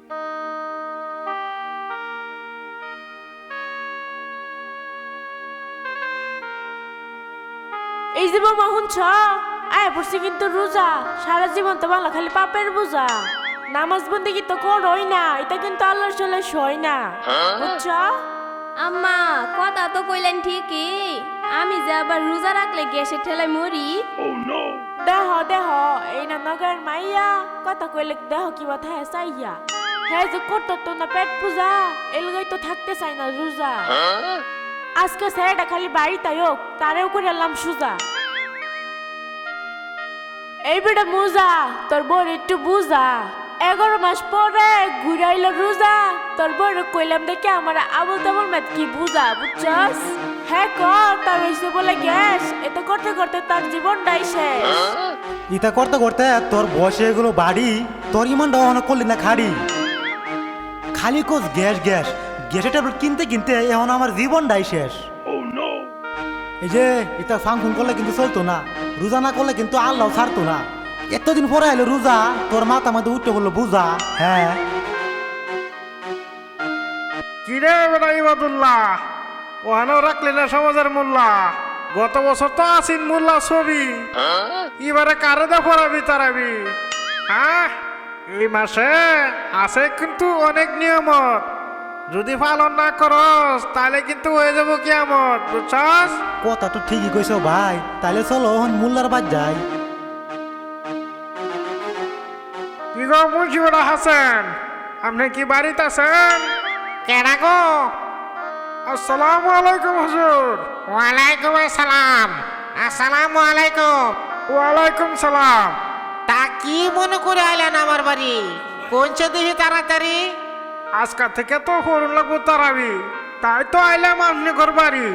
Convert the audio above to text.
এই যে বাবা শুনছ আয় পড়ছি কিন্তু রোজা সারা জীবন তো বাংলা খালি পাপের বোঝা নামাজ বন্দি তো করোই না এটা কিন্তু আল্লাহর চলে সই না বুঝছ আম্মা কথা তো কইলেন ঠিকই আমি যে আবার রোজা রাখলে গ্যাসের ঠেলায় মরি। দেহ দেহ এই না নগরের মাইয়া কথা কইলে দেহ কি কথা হ্যাঁ চাইয়া হ্যাঁ যে করতো তো না পেট পূজা এলগাই তো থাকতে চাই না রোজা আজকে ছেলেটা খালি বাড়িতে হোক তারেও করে এলাম সুজা এই বেটা মুজা তোর বোর একটু বুঝা 11 মাস পরে ঘুরাইল রোজা তোর বোর কইলাম দেখে আমার আবু তাবুল মেত কি বুঝা বুঝছস হ্যাঁ কর তার হইছে বলে গ্যাস এটা করতে করতে তার জীবনটাই শেষ ইতা করতে করতে তোর বসে এগুলো বাড়ি তোর ইমানটা অনেক করলি না খাড়ি খালি কোস গ্যাস গ্যাস গ্যাসের ট্যাবলেট কিনতে কিনতে এখন আমার জীবনটাই শেষ এই যে এটা ফাং ফুং করলে কিন্তু চলতো না রোজা না করলে কিন্তু আল্লাহ ছাড়তো না এতদিন পরে আইলো রোজা তোর মাথা মধ্যে উঠতে বললো বুঝা হ্যাঁ কিরে বেটা ইবাদুল্লাহ ওহানেও রাখলি না সমাজের মোল্লা গত বছর তো আসিন মোল্লা ছবি এবারে কারে দে পড়াবি তারাবি হ্যাঁ এই মাসে আছে কিন্তু অনেক নিয়মত যদি পালন না করস তাহলে কিন্তু হয়ে যাবো কিয়ামত বুঝছস কথা তো ঠিকই কইছো ভাই তাহলে চলো এখন মোল্লার বাদ যাই কি গো মুন্সি বেটা হাসেন আপনি কি বাড়িতে আছেন কেডা গো? আসসালামু আলাইকুম হুজুর ওয়ালাইকুম আসসালাম। আসসালামু আলাইকুম। ওয়ালাইকুম সালাম তা কি মনে করে আইলেন আমার বাড়ি? কোনছে দিহি তাড়াতাড়ি? আজকা থেকে তো ফোন লাগবো তারাবি তাই তো আইলাম আপনি ঘর বাড়ি